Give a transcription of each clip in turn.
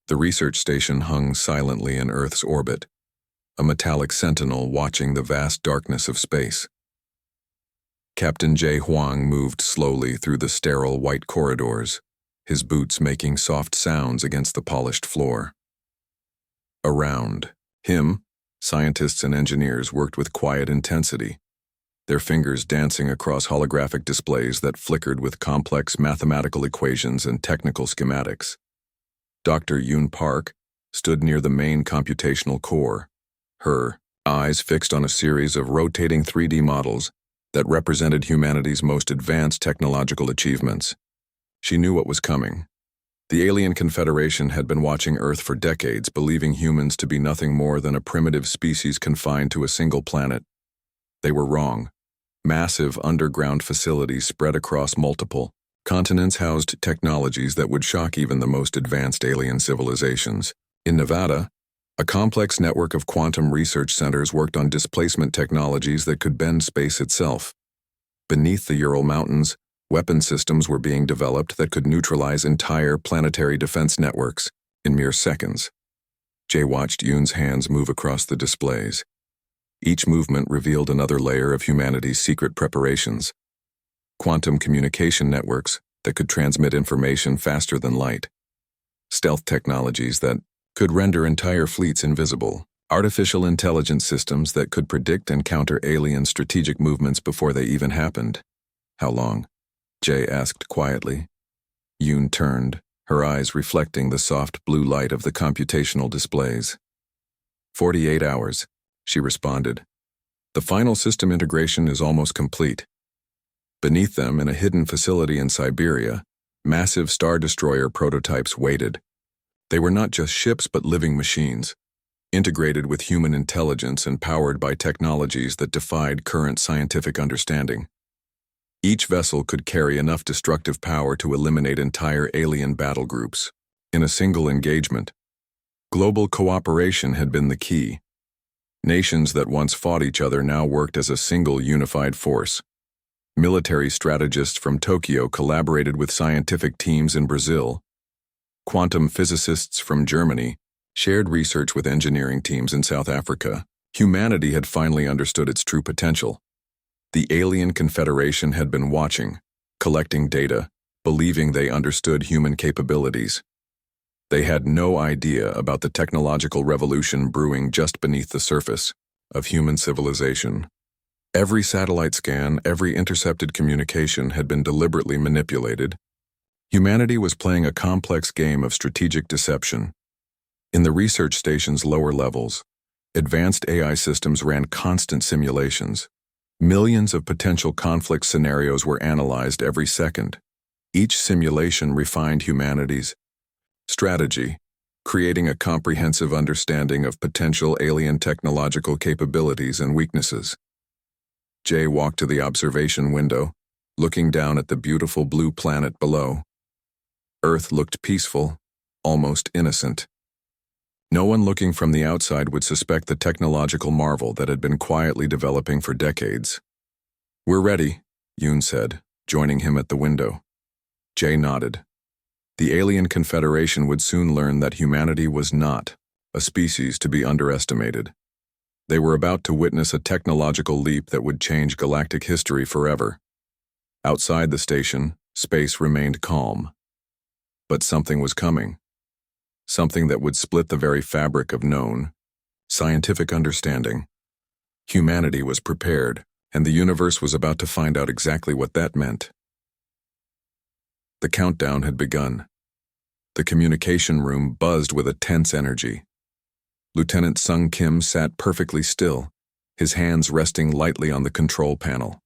The research station hung silently in Earth's orbit, a metallic sentinel watching the vast darkness of space. Captain Jay Huang moved slowly through the sterile white corridors, his boots making soft sounds against the polished floor. Around him, scientists and engineers worked with quiet intensity, their fingers dancing across holographic displays that flickered with complex mathematical equations and technical schematics. Dr. Yoon Park stood near the main computational core, her eyes fixed on a series of rotating 3D models that represented humanity's most advanced technological achievements. She knew what was coming. The alien confederation had been watching Earth for decades, believing humans to be nothing more than a primitive species confined to a single planet. They were wrong. Massive underground facilities spread across multiple continents housed technologies that would shock even the most advanced alien civilizations. In Nevada, a complex network of quantum research centers worked on displacement technologies that could bend space itself. Beneath the Ural Mountains, weapon systems were being developed that could neutralize entire planetary defense networks in mere seconds. Jay watched Yoon's hands move across the displays. Each movement revealed another layer of humanity's secret preparations. Quantum communication networks that could transmit information faster than light. Stealth technologies that could render entire fleets invisible. Artificial intelligence systems that could predict and counter alien strategic movements before they even happened. How long? Jay asked quietly. Yoon turned, her eyes reflecting the soft blue light of the computational displays. 48 hours, she responded. The final system integration is almost complete. Beneath them, in a hidden facility in Siberia, massive Star Destroyer prototypes waited. They were not just ships but living machines, integrated with human intelligence and powered by technologies that defied current scientific understanding. Each vessel could carry enough destructive power to eliminate entire alien battle groups in a single engagement. Global cooperation had been the key. Nations that once fought each other now worked as a single unified force. Military strategists from Tokyo collaborated with scientific teams in Brazil. Quantum physicists from Germany shared research with engineering teams in South Africa. Humanity had finally understood its true potential. The alien confederation had been watching, collecting data, believing they understood human capabilities. They had no idea about the technological revolution brewing just beneath the surface of human civilization. Every satellite scan, every intercepted communication had been deliberately manipulated. Humanity was playing a complex game of strategic deception. In the research station's lower levels, advanced AI systems ran constant simulations. Millions of potential conflict scenarios were analyzed every second. Each simulation refined humanity's strategy, creating a comprehensive understanding of potential alien technological capabilities and weaknesses. Jay walked to the observation window, looking down at the beautiful blue planet below. Earth looked peaceful, almost innocent. No one looking from the outside would suspect the technological marvel that had been quietly developing for decades. "We're ready," Yoon said, joining him at the window. Jay nodded. The alien confederation would soon learn that humanity was not a species to be underestimated. They were about to witness a technological leap that would change galactic history forever. Outside the station, space remained calm. But something was coming. Something that would split the very fabric of known scientific understanding. Humanity was prepared, and the universe was about to find out exactly what that meant. The countdown had begun. The communication room buzzed with a tense energy. Lieutenant Sung Kim sat perfectly still, his hands resting lightly on the control panel.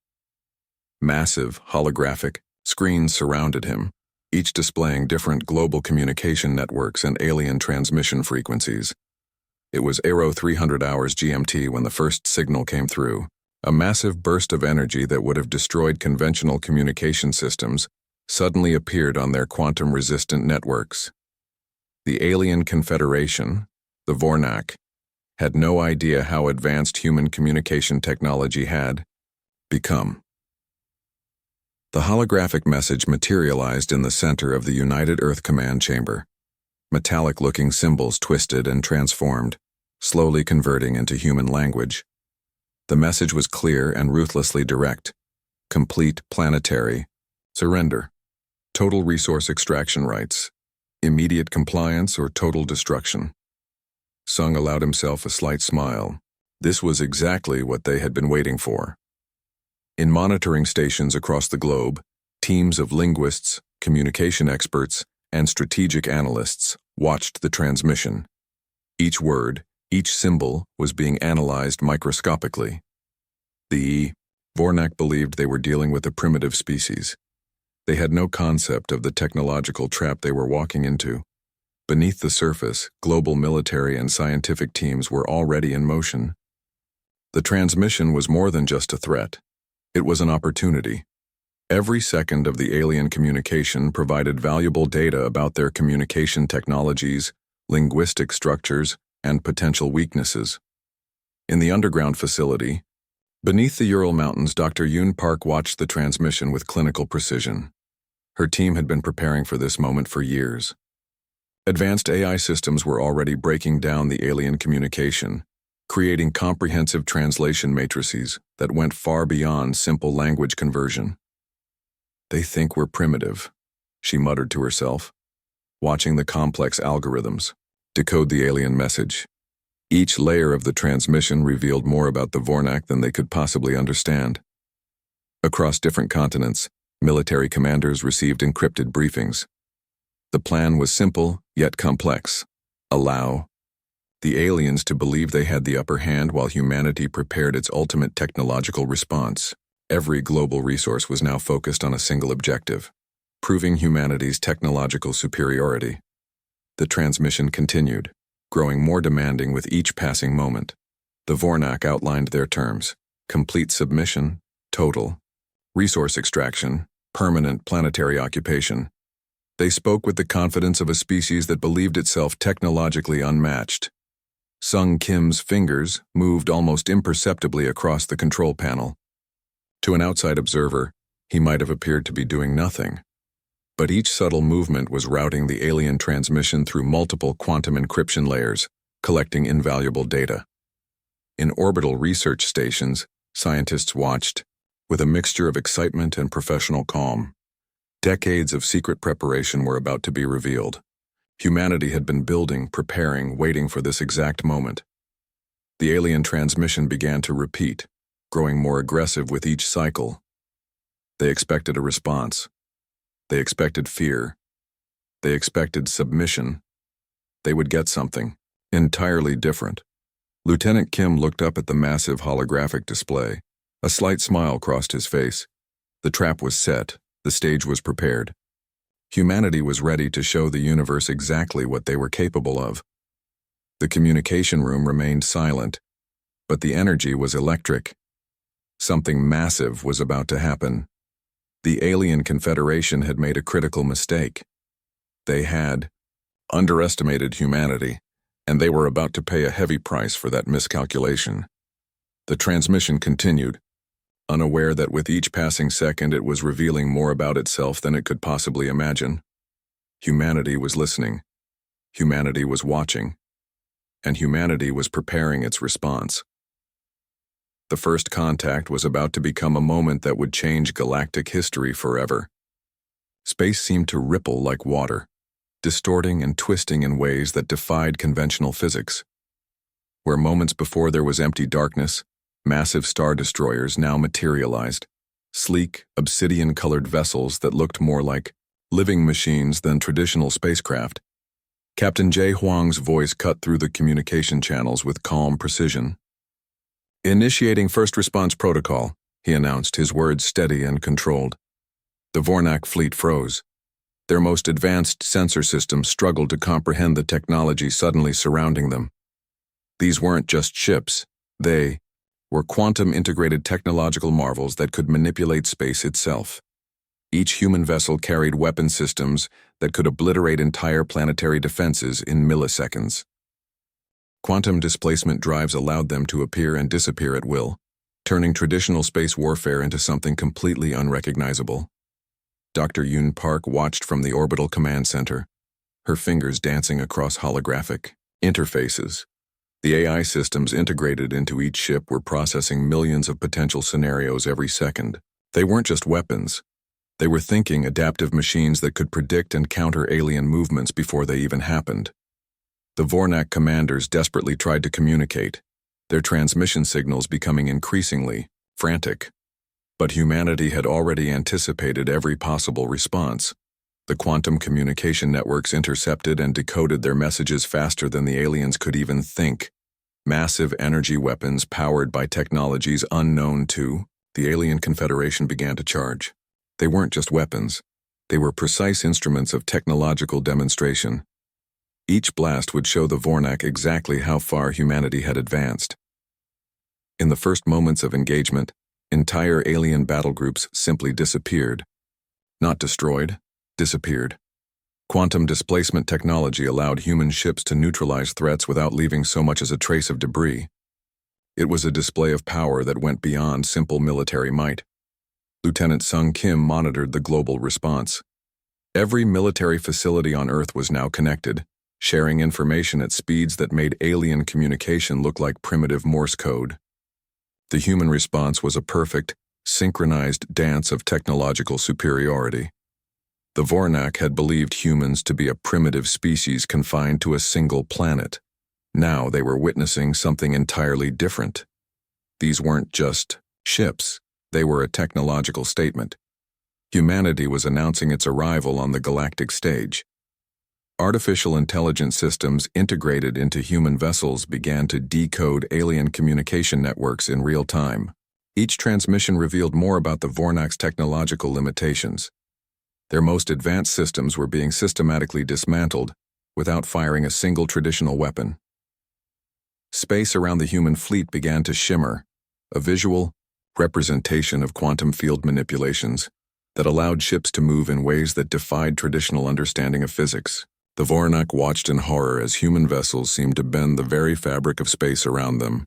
Massive, holographic screens surrounded him, each displaying different global communication networks and alien transmission frequencies. It was 300 hours GMT when the first signal came through, a massive burst of energy that would have destroyed conventional communication systems suddenly appeared on their quantum-resistant networks. The alien confederation, the Vornak, had no idea how advanced human communication technology had become. The holographic message materialized in the center of the United Earth Command Chamber. Metallic-looking symbols twisted and transformed, slowly converting into human language. The message was clear and ruthlessly direct. Complete planetary surrender. Total resource extraction rights. Immediate compliance or total destruction. Sung allowed himself a slight smile. This was exactly what they had been waiting for. In monitoring stations across the globe, teams of linguists, communication experts, and strategic analysts watched the transmission. Each word, each symbol was being analyzed microscopically. The Vornak believed they were dealing with a primitive species. They had no concept of the technological trap they were walking into. Beneath the surface, global military and scientific teams were already in motion. The transmission was more than just a threat. It was an opportunity. Every second of the alien communication provided valuable data about their communication technologies, linguistic structures, and potential weaknesses. In the underground facility, beneath the Ural Mountains, Dr. Yoon Park watched the transmission with clinical precision. Her team had been preparing for this moment for years. Advanced AI systems were already breaking down the alien communication, creating comprehensive translation matrices that went far beyond simple language conversion. They think we're primitive, she muttered to herself, watching the complex algorithms decode the alien message. Each layer of the transmission revealed more about the Vornak than they could possibly understand. Across different continents, military commanders received encrypted briefings. The plan was simple, yet complex. Allow the aliens to believe they had the upper hand while humanity prepared its ultimate technological response. Every global resource was now focused on a single objective, proving humanity's technological superiority. The transmission continued, growing more demanding with each passing moment. The Vornak outlined their terms: complete submission, total, resource extraction, permanent planetary occupation. They spoke with the confidence of a species that believed itself technologically unmatched. Sung Kim's fingers moved almost imperceptibly across the control panel. To an outside observer, he might have appeared to be doing nothing. But each subtle movement was routing the alien transmission through multiple quantum encryption layers, collecting invaluable data. In orbital research stations, scientists watched, with a mixture of excitement and professional calm. Decades of secret preparation were about to be revealed. Humanity had been building, preparing, waiting for this exact moment. The alien transmission began to repeat, growing more aggressive with each cycle. They expected a response. They expected fear. They expected submission. They would get something entirely different. Lieutenant Kim looked up at the massive holographic display. A slight smile crossed his face. The trap was set. The stage was prepared. Humanity was ready to show the universe exactly what they were capable of. The communication room remained silent, but the energy was electric. Something massive was about to happen. The alien confederation had made a critical mistake. They had underestimated humanity, and they were about to pay a heavy price for that miscalculation. The transmission continued, unaware that with each passing second it was revealing more about itself than it could possibly imagine. Humanity was listening. Humanity was watching. And humanity was preparing its response. The first contact was about to become a moment that would change galactic history forever. Space seemed to ripple like water, distorting and twisting in ways that defied conventional physics. Where moments before there was empty darkness, massive star destroyers now materialized, sleek, obsidian-colored vessels that looked more like living machines than traditional spacecraft. Captain Jay Huang's voice cut through the communication channels with calm precision. "Initiating first response protocol," he announced, his words steady and controlled. The Vornak fleet froze. Their most advanced sensor systems struggled to comprehend the technology suddenly surrounding them. These weren't just ships. They were quantum-integrated technological marvels that could manipulate space itself. Each human vessel carried weapon systems that could obliterate entire planetary defenses in milliseconds. Quantum displacement drives allowed them to appear and disappear at will, turning traditional space warfare into something completely unrecognizable. Dr. Yoon Park watched from the orbital command center. her fingers dancing across holographic interfaces. The AI systems integrated into each ship were processing millions of potential scenarios every second. They weren't just weapons. They were thinking, adaptive machines that could predict and counter alien movements before they even happened. The Vornak commanders desperately tried to communicate, their transmission signals becoming increasingly frantic. But humanity had already anticipated every possible response. The quantum communication networks intercepted and decoded their messages faster than the aliens could even think. Massive energy weapons powered by technologies unknown to the alien confederation began to charge. They weren't just weapons. They were precise instruments of technological demonstration. Each blast would show the Vornak exactly how far humanity had advanced. In the first moments of engagement, entire alien battle groups simply disappeared. Not destroyed, disappeared. Quantum displacement technology allowed human ships to neutralize threats without leaving so much as a trace of debris. It was a display of power that went beyond simple military might. Lieutenant Sung Kim monitored the global response. Every military facility on Earth was now connected, sharing information at speeds that made alien communication look like primitive Morse code. The human response was a perfect, synchronized dance of technological superiority. The Vornak had believed humans to be a primitive species confined to a single planet. Now they were witnessing something entirely different. These weren't just ships, they were a technological statement. Humanity was announcing its arrival on the galactic stage. Artificial intelligence systems integrated into human vessels began to decode alien communication networks in real time. Each transmission revealed more about the Vornak's technological limitations. Their most advanced systems were being systematically dismantled without firing a single traditional weapon. Space around the human fleet began to shimmer, a visual representation of quantum field manipulations that allowed ships to move in ways that defied traditional understanding of physics. The Vornak watched in horror as human vessels seemed to bend the very fabric of space around them.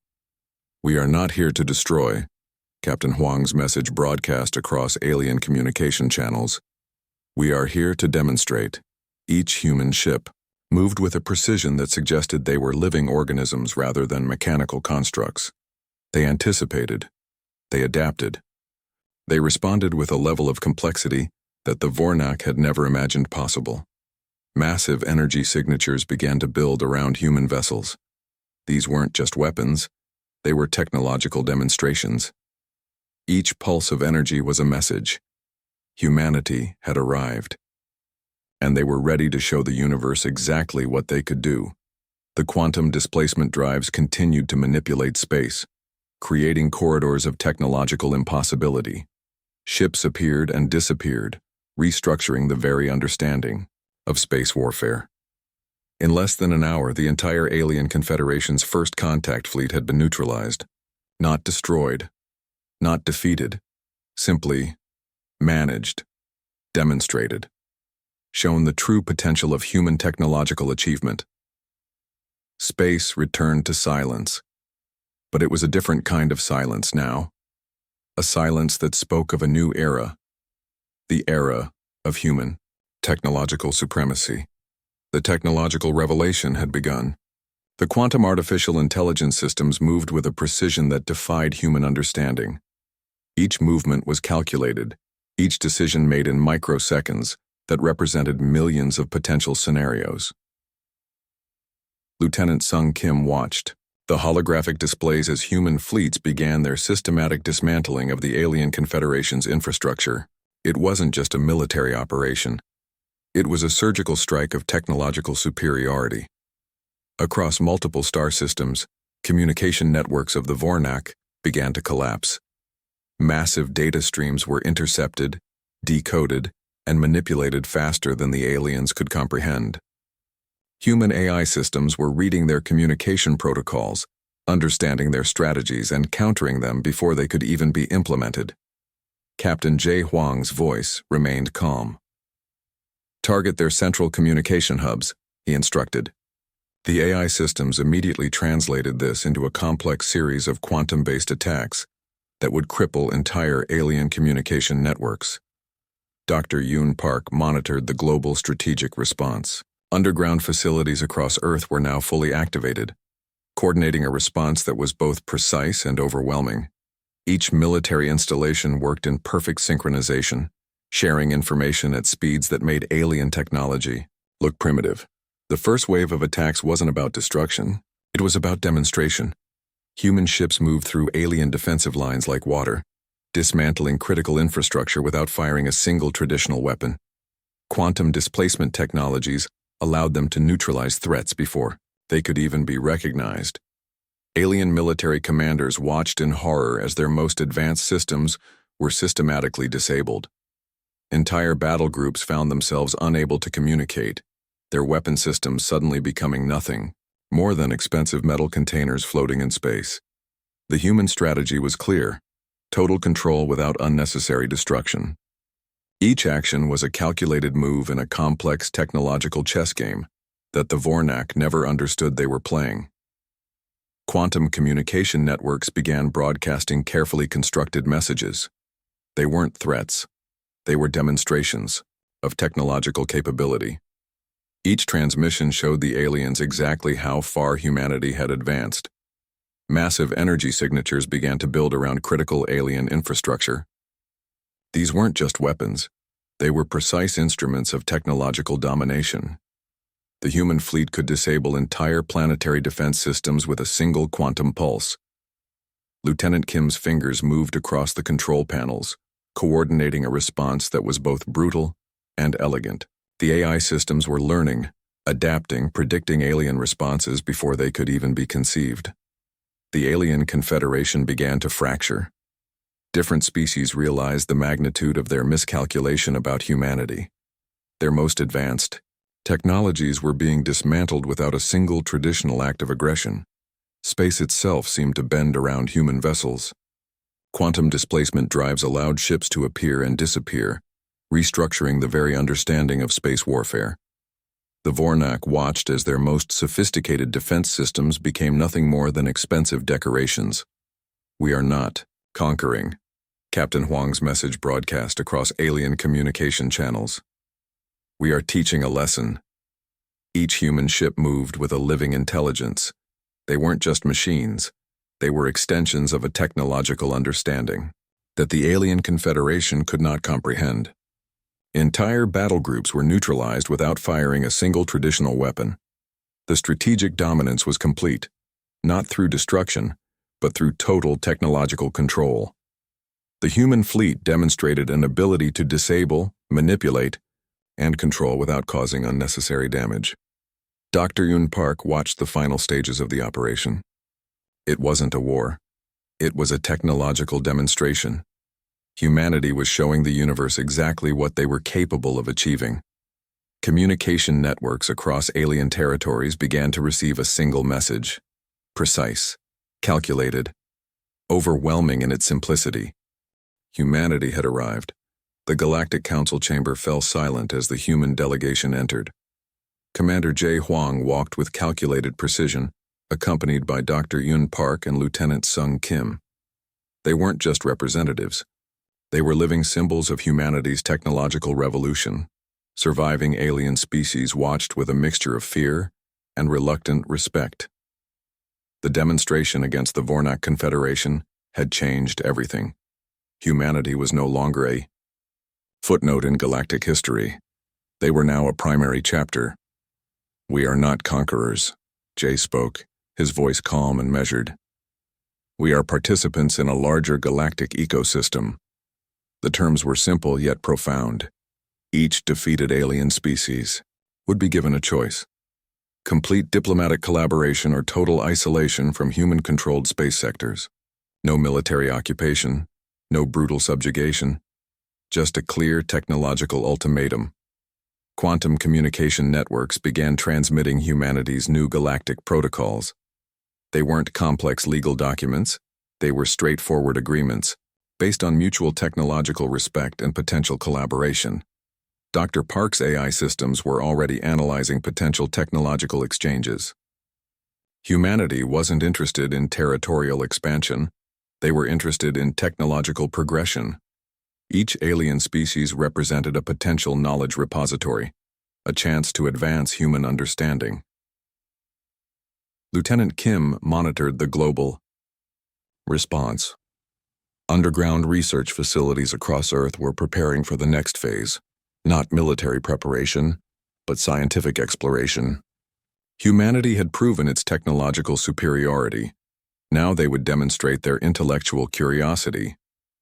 "We are not here to destroy," Captain Huang's message broadcast across alien communication channels. "We are here to demonstrate." Each human ship moved with a precision that suggested they were living organisms rather than mechanical constructs. They anticipated. They adapted. They responded with a level of complexity that the Vornak had never imagined possible. Massive energy signatures began to build around human vessels. These weren't just weapons, they were technological demonstrations. Each pulse of energy was a message. Humanity had arrived. And they were ready to show the universe exactly what they could do. The quantum displacement drives continued to manipulate space, creating corridors of technological impossibility. Ships appeared and disappeared, restructuring the very understanding of space warfare. In less than an hour, the entire alien confederation's first contact fleet had been neutralized. Not destroyed, not defeated, simply managed, demonstrated, shown the true potential of human technological achievement. Space returned to silence. But it was a different kind of silence now. A silence that spoke of a new era. The era of human technological supremacy. The technological revelation had begun. The quantum artificial intelligence systems moved with a precision that defied human understanding. Each movement was calculated, each decision made in microseconds that represented millions of potential scenarios. Lieutenant Sung Kim watched the holographic displays as human fleets began their systematic dismantling of the alien confederation's infrastructure. It wasn't just a military operation. It was a surgical strike of technological superiority. Across multiple star systems, communication networks of the Vornak began to collapse. Massive data streams were intercepted, decoded, and manipulated faster than the aliens could comprehend. Human AI systems were reading their communication protocols, understanding their strategies, and countering them before they could even be implemented. Captain Jay Huang's voice remained calm. "Target their central communication hubs," he instructed. The AI systems immediately translated this into a complex series of quantum-based attacks that would cripple entire alien communication networks. Dr. Yoon Park monitored the global strategic response. Underground facilities across Earth were now fully activated, coordinating a response that was both precise and overwhelming. Each military installation worked in perfect synchronization, sharing information at speeds that made alien technology look primitive. The first wave of attacks wasn't about destruction, it was about demonstration. Human ships moved through alien defensive lines like water, dismantling critical infrastructure without firing a single traditional weapon. Quantum displacement technologies allowed them to neutralize threats before they could even be recognized. Alien military commanders watched in horror as their most advanced systems were systematically disabled. Entire battle groups found themselves unable to communicate, their weapon systems suddenly becoming nothing more than expensive metal containers floating in space. The human strategy was clear: total control without unnecessary destruction. Each action was a calculated move in a complex technological chess game that the Vornak never understood they were playing. Quantum communication networks began broadcasting carefully constructed messages. They weren't threats. They were demonstrations of technological capability. Each transmission showed the aliens exactly how far humanity had advanced. Massive energy signatures began to build around critical alien infrastructure. These weren't just weapons. They were precise instruments of technological domination. The human fleet could disable entire planetary defense systems with a single quantum pulse. Lieutenant Kim's fingers moved across the control panels, coordinating a response that was both brutal and elegant. The AI systems were learning, adapting, predicting alien responses before they could even be conceived. The alien confederation began to fracture. Different species realized the magnitude of their miscalculation about humanity. Their most advanced technologies were being dismantled without a single traditional act of aggression. Space itself seemed to bend around human vessels. Quantum displacement drives allowed ships to appear and disappear, restructuring the very understanding of space warfare. The Vornak watched as their most sophisticated defense systems became nothing more than expensive decorations. "We are not conquering," Captain Huang's message broadcast across alien communication channels. "We are teaching a lesson." Each human ship moved with a living intelligence. They weren't just machines. They were extensions of a technological understanding that the alien confederation could not comprehend. Entire battle groups were neutralized without firing a single traditional weapon. The strategic dominance was complete, not through destruction, but through total technological control. The human fleet demonstrated an ability to disable, manipulate, and control without causing unnecessary damage. Dr. Yun Park watched the final stages of the operation. It wasn't a war. It was a technological demonstration. Humanity was showing the universe exactly what they were capable of achieving. Communication networks across alien territories began to receive a single message: precise, calculated, overwhelming in its simplicity. Humanity had arrived. The Galactic Council chamber fell silent as the human delegation entered. Commander Jay Huang walked with calculated precision, accompanied by Dr. Yun Park and Lieutenant Sung Kim. They weren't just representatives. They were living symbols of humanity's technological revolution. Surviving alien species watched with a mixture of fear and reluctant respect. The demonstration against the Vornak Confederation had changed everything. Humanity was no longer a footnote in galactic history. They were now a primary chapter. "We are not conquerors," Jay spoke, his voice calm and measured. "We are participants in a larger galactic ecosystem." The terms were simple yet profound. Each defeated alien species would be given a choice: complete diplomatic collaboration or total isolation from human-controlled space sectors. No military occupation, no brutal subjugation, just a clear technological ultimatum. Quantum communication networks began transmitting humanity's new galactic protocols. They weren't complex legal documents, they were straightforward agreements, based on mutual technological respect and potential collaboration. Dr. Park's AI systems were already analyzing potential technological exchanges. Humanity wasn't interested in territorial expansion, they were interested in technological progression. Each alien species represented a potential knowledge repository, a chance to advance human understanding. Lieutenant Kim monitored the global response. Underground research facilities across Earth were preparing for the next phase, not military preparation, but scientific exploration. Humanity had proven its technological superiority. Now they would demonstrate their intellectual curiosity.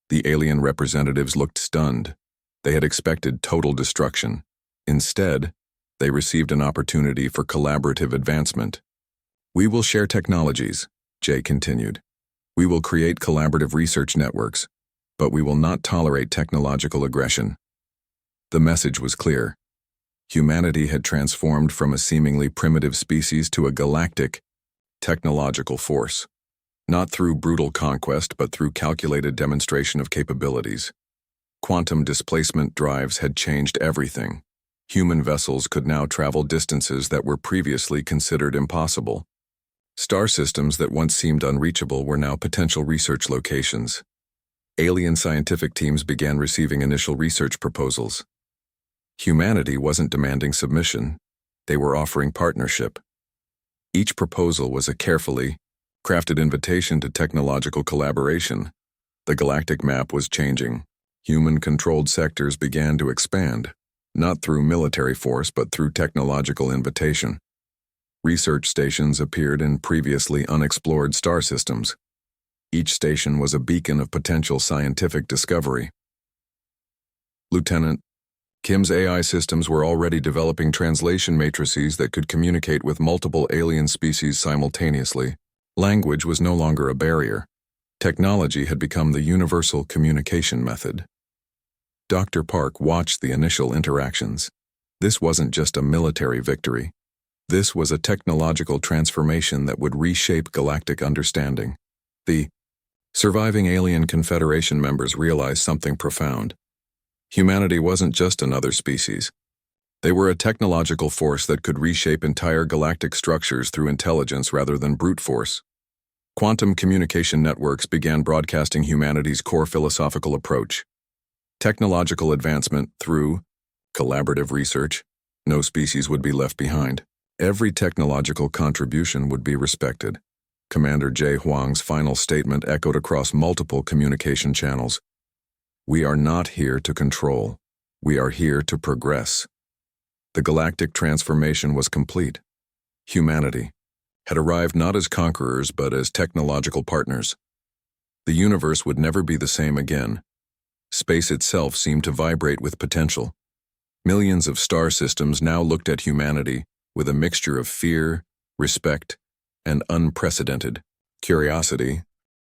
The alien representatives looked stunned. They had expected total destruction. Instead, they received an opportunity for collaborative advancement. "We will share technologies," Jay continued. "We will create collaborative research networks, but we will not tolerate technological aggression." The message was clear. Humanity had transformed from a seemingly primitive species to a galactic, technological force. Not through brutal conquest, but through calculated demonstration of capabilities. Quantum displacement drives had changed everything. Human vessels could now travel distances that were previously considered impossible. Star systems that once seemed unreachable were now potential research locations. Alien scientific teams began receiving initial research proposals. Humanity wasn't demanding submission. They were offering partnership. Each proposal was a carefully crafted invitation to technological collaboration. The galactic map was changing. Human-controlled sectors began to expand, not through military force but through technological invitation. Research stations appeared in previously unexplored star systems. Each station was a beacon of potential scientific discovery. Lieutenant Kim's AI systems were already developing translation matrices that could communicate with multiple alien species simultaneously. Language was no longer a barrier. Technology had become the universal communication method. Dr. Park watched the initial interactions. This wasn't just a military victory. This was a technological transformation that would reshape galactic understanding. The surviving alien Confederation members realized something profound. Humanity wasn't just another species. They were a technological force that could reshape entire galactic structures through intelligence rather than brute force. Quantum communication networks began broadcasting humanity's core philosophical approach. Technological advancement through collaborative research. No species would be left behind. Every technological contribution would be respected. Commander Jay Huang's final statement echoed across multiple communication channels. "We are not here to control. We are here to progress." The galactic transformation was complete. Humanity had arrived not as conquerors but as technological partners. The universe would never be the same again. Space itself seemed to vibrate with potential. Millions of star systems now looked at humanity with a mixture of fear, respect, and unprecedented curiosity.